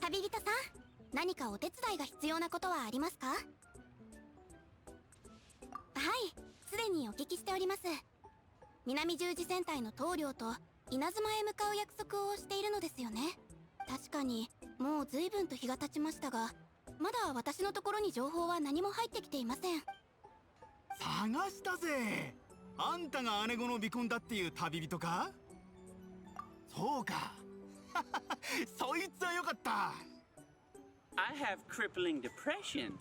旅人さん、何かお手伝いが必要なことはありますか？はい、すでにお聞きしております。南十字戦隊の棟梁と稲妻へ向かう約束をしているのですよね。確かにもう随分と日が経ちましたが、まだ私のところに情報は何も入ってきていません。探したぜ。あんたが姉子の尾婚だっていう旅人か？そうか。そいつはよかった。I have crippling depression.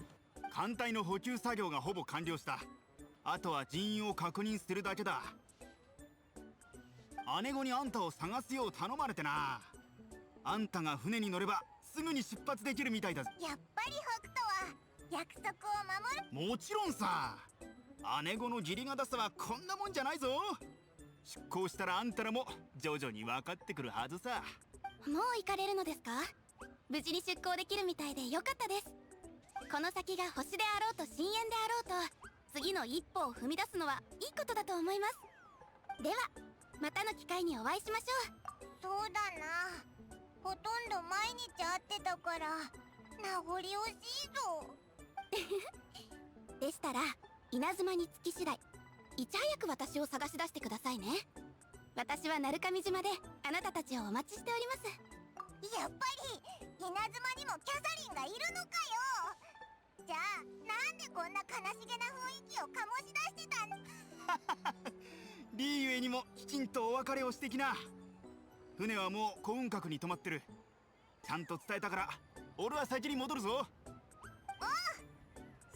艦隊の補給作業がほぼ完了した。あとは人員を確認するだけだ。姉子にあんたを探すよう頼まれてな。あんたが船に乗ればすぐに出発できるみたいだ。やっぱり北斗は約束を守る。もちろんさ。姉子の義理が出すはこんなもんじゃないぞ。出航したらあんたらも徐々に分かってくるはずさ。もう行かれるのですか？無事に出航できるみたいでよかったです。この先が星であろうと深淵であろうと、次の一歩を踏み出すのはいいことだと思います。ではまたの機会にお会いしましょう。そうだな、ほとんど毎日会ってたから名残惜しいぞ。でしたら稲妻に着き次第いち早く私を探し出してくださいね。私は鳴上島であなたたちをお待ちしております。やっぱり稲妻にもキャサリンがいるのかよ。じゃあなんでこんな悲しげな雰囲気を醸し出してたの？リーゆえにもきちんとお別れをしてきな。船はもう幸運閣に止まってる。ちゃんと伝えたから俺は先に戻るぞ。おう、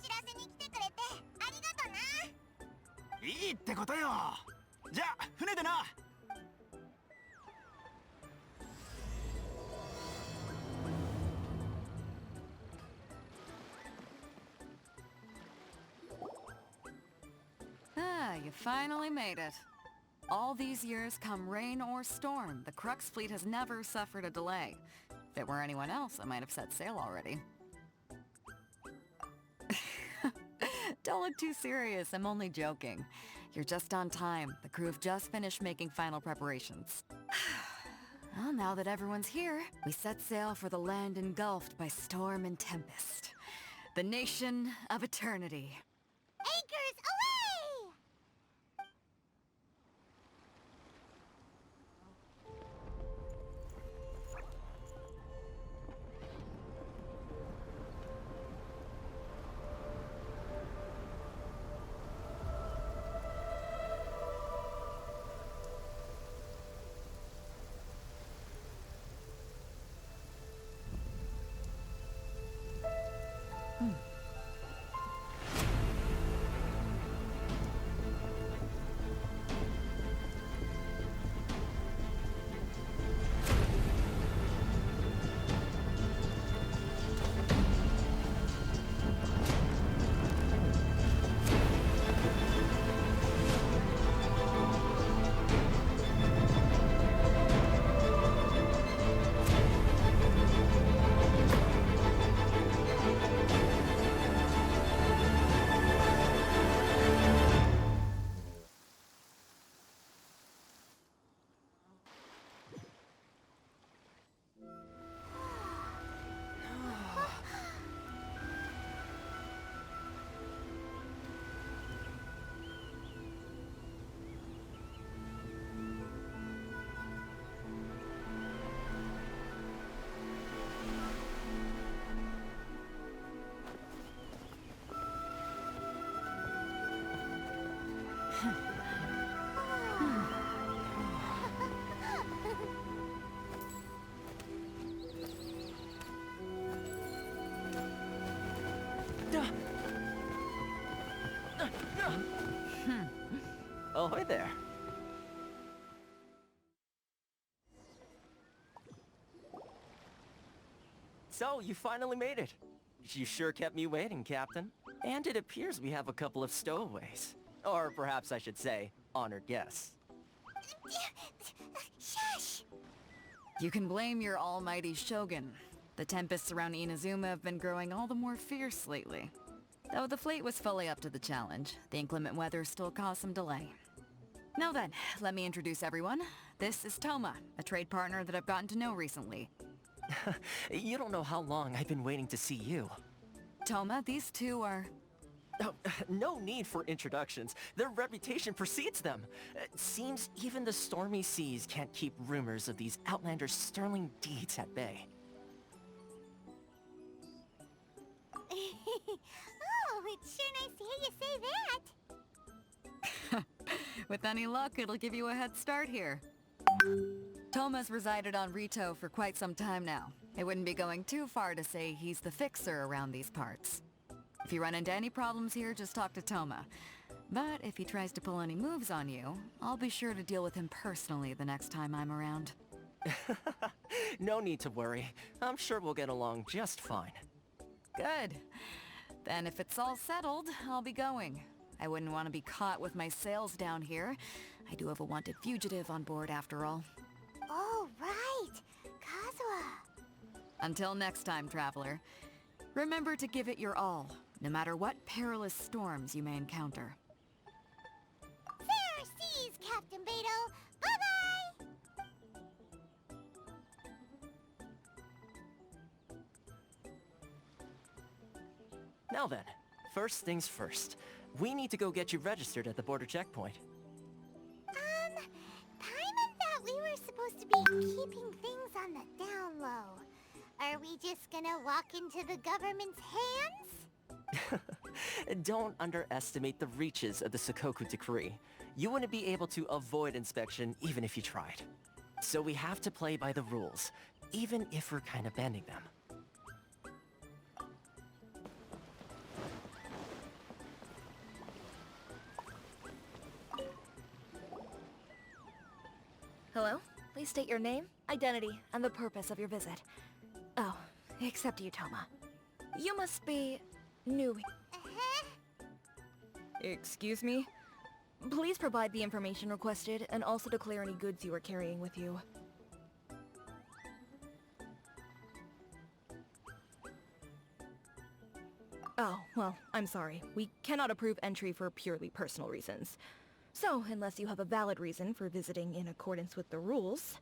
知らせに来てくれてありがとな。いいってことよ。じゃあ船でな。Ah, you finally made it. All these years, come rain or storm, the Crux fleet has never suffered a delay. If it were anyone else, I might have set sail already. Don't look too serious, I'm only joking. You're just on time. The crew have just finished making final preparations. Well, now that everyone's here, we set sail for the land engulfed by storm and tempest. The nation of eternity. Anchors away! Ahoy there. So, you finally made it. You sure kept me waiting, Captain. And it appears we have a couple of stowaways. Or perhaps I should say, honored guests. Shush! You can blame your almighty Shogun. The tempests around Inazuma have been growing all the more fierce lately. Though the fleet was fully up to the challenge, the inclement weather still caused some delay. Now then, let me introduce everyone. This is Toma, a trade partner that I've gotten to know recently. You don't know how long I've been waiting to see you. Toma, these two are... Oh, no need for introductions. Their reputation precedes them. It seems even the stormy seas can't keep rumors of these Outlanders' sterling deeds at bay. Oh, it's sure nice to hear you say that. With any luck, it'll give you a head start here. Toma's resided on Rito for quite some time now. It wouldn't be going too far to say he's the fixer around these parts. If you run into any problems here, just talk to Toma. But if he tries to pull any moves on you, I'll be sure to deal with him personally the next time I'm around. No need to worry. I'm sure we'll get along just fine. Good. Then if it's all settled, I'll be going. I wouldn't want to be caught with my sails down here. I do have a wanted fugitive on board after all. Oh, right. Kazuha. Until next time, traveler. Remember to give it your all, no matter what perilous storms you may encounter. Fair seas, Captain Beto. Bye-bye! Now then, first things first. We need to go get you registered at the border checkpoint. Paimon thought we were supposed to be keeping things on the down low. Are we just gonna walk into the government's hands? Don't underestimate the reaches of the Sakoku Decree. You wouldn't be able to avoid inspection even if you tried. So we have to play by the rules, even if we're kind of bending them. Hello? Please state your name, identity, and the purpose of your visit. Oh, except you, Toma. You must be... new. Excuse me? Please provide the information requested, and also declare any goods you are carrying with you. Oh, well, I'm sorry. We cannot approve entry for purely personal reasons. So, unless you have a valid reason for visiting in accordance with the rules...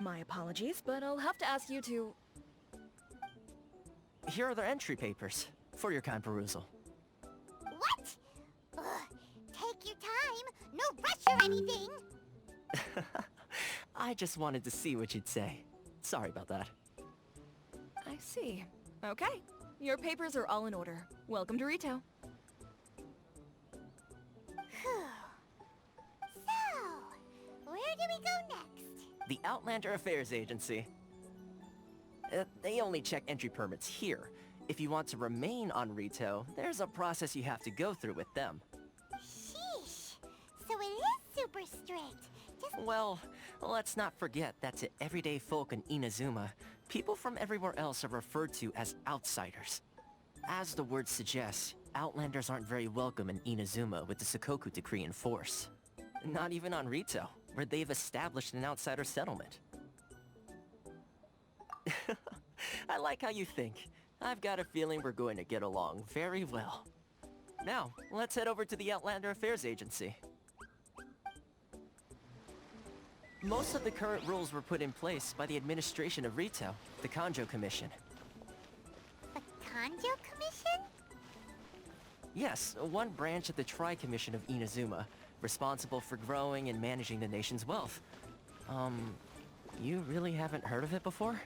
My apologies, but I'll have to ask you to... Here are the entry papers, for your kind perusal. What? Ugh, take your time. No rush or anything. I just wanted to see what you'd say. Sorry about that. I see. Okay. Your papers are all in order. Welcome to Rito. So, where do we go next? The Outlander Affairs Agency. They only check entry permits here. If you want to remain on Rito, there's a process you have to go through with them. Sheesh. So it is super strict. Just... Well, let's not forget that to everyday folk in Inazuma, people from everywhere else are referred to as outsiders. As the word suggests, Outlanders aren't very welcome in Inazuma with the Sakoku Decree in force. Not even on Rito, where they've established an outsider settlement. I like how you think. I've got a feeling we're going to get along very well. Now, let's head over to the Outlander Affairs Agency. Most of the current rules were put in place by the administration of Rito, the Kanjo Commission. The Kanjo Commission? Yes, one branch of the Tri-Commission of Inazuma, responsible for growing and managing the nation's wealth. You really haven't heard of it before?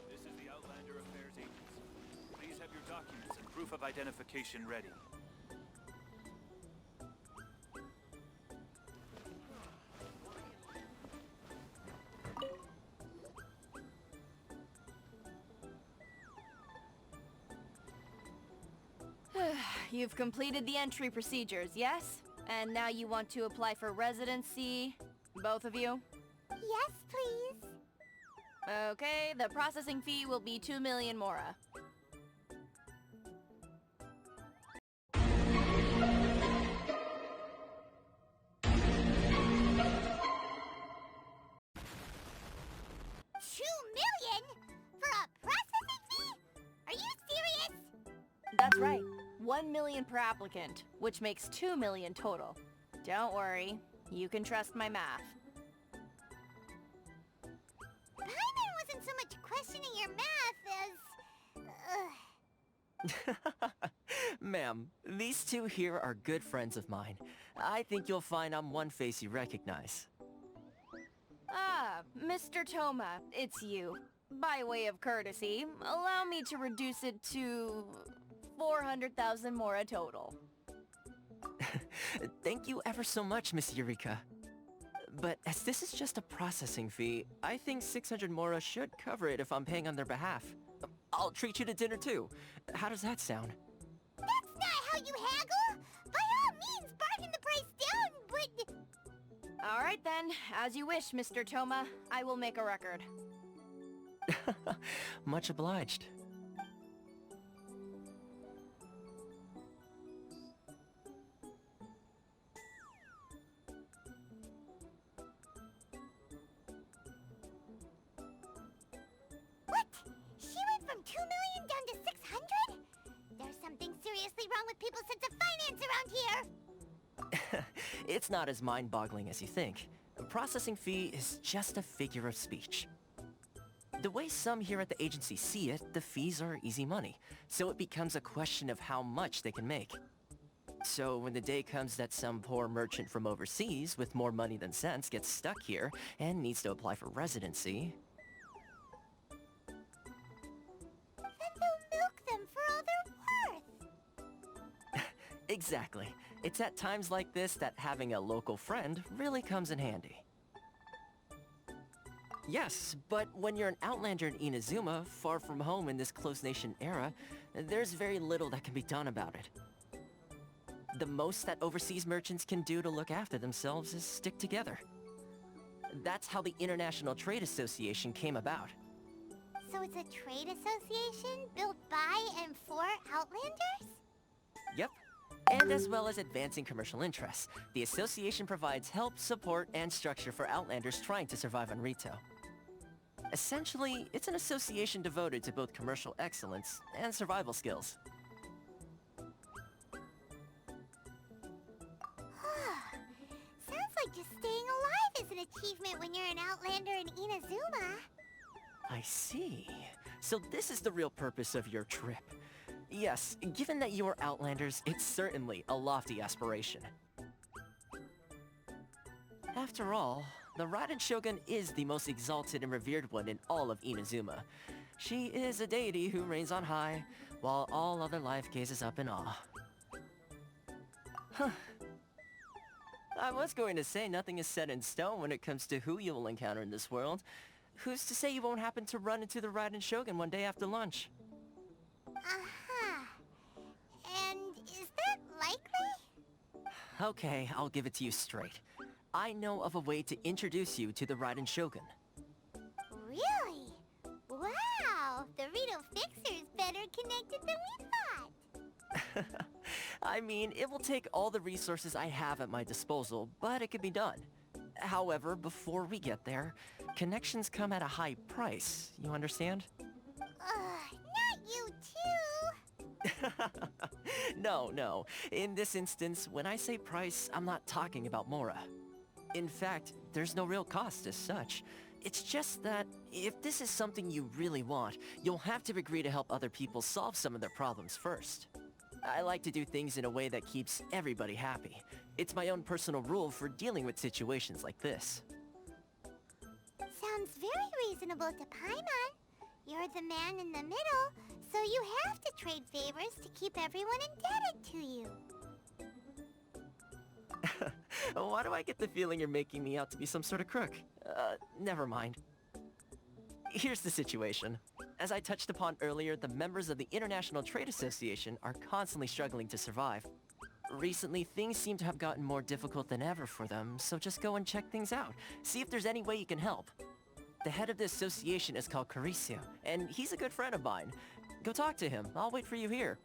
This is the Outlander Affairs Agency. Please have your documents and proof of identification ready. You've completed the entry procedures, yes? And now you want to apply for residency? Both of you? Yes, please. Okay, the processing fee will be 2 million mora. right. 1 million per applicant, which makes 2 million total. Don't worry, you can trust my math. Paimon wasn't so much questioning your math as... Ma'am, these two here are good friends of mine. I think you'll find I'm one face you recognize. Ah, Mr. Toma, it's you. By way of courtesy, allow me to reduce it to 400,000 mora total. Thank you ever so much, Miss Eureka. But as this is just a processing fee, I think 600 mora should cover it if I'm paying on their behalf. I'll treat you to dinner too. How does that sound? That's not how you haggle! By all means, bargain the price down, but... Alright then, as you wish, Mr. Toma. I will make a record. Much obliged. What? She went from 2 million down to 600? There's something seriously wrong with people's sense of finance around here! It's not as mind-boggling as you think. A processing fee is just a figure of speech. The way some here at the agency see it, the fees are easy money, so it becomes a question of how much they can make. So when the day comes that some poor merchant from overseas with more money than sense gets stuck here and needs to apply for residency... Then they'll milk them for all they're worth! Exactly. It's at times like this that having a local friend really comes in handy. Yes, but when you're an outlander in Inazuma, far from home in this closed nation era, there's very little that can be done about it. The most that overseas merchants can do to look after themselves is stick together. That's how the International Trade Association came about. So it's a trade association built by and for Outlanders? Yep. And as well as advancing commercial interests, the association provides help, support, and structure for Outlanders trying to survive on Rito. Essentially, it's an association devoted to both commercial excellence and survival skills. Sounds like just staying alive is an achievement when you're an Outlander in Inazuma. I see. So this is the real purpose of your trip. Yes, given that you are Outlanders, it's certainly a lofty aspiration. After all, the Raiden Shogun is the most exalted and revered one in all of Inazuma. She is a deity who reigns on high, while all other life gazes up in awe. Huh. I was going to say nothing is set in stone when it comes to who you will encounter in this world. Who's to say you won't happen to run into the Raiden Shogun one day after lunch? Uh-huh. And is that likely? Okay, I'll give it to you straight. I know of a way to introduce you to the Raiden Shogun. Really? Wow! The Rito Fixer's better connected than we thought! I mean, it will take all the resources I have at my disposal, but it can be done. However, before we get there, connections come at a high price, you understand? Not you too! No. In this instance, when I say price, I'm not talking about Mora. In fact, there's no real cost as such. It's just that, if this is something you really want, you'll have to agree to help other people solve some of their problems first. I like to do things in a way that keeps everybody happy. It's my own personal rule for dealing with situations like this. Sounds very reasonable to Paimon. You're the man in the middle, so you have to trade favors to keep everyone indebted to you. Why do I get the feeling you're making me out to be some sort of crook? Never mind. Here's the situation. As I touched upon earlier, the members of the International Trade Association are constantly struggling to survive. Recently, things seem to have gotten more difficult than ever for them, so just go and check things out. See if there's any way you can help. The head of the association is called Caricio, and he's a good friend of mine. Go talk to him. I'll wait for you here.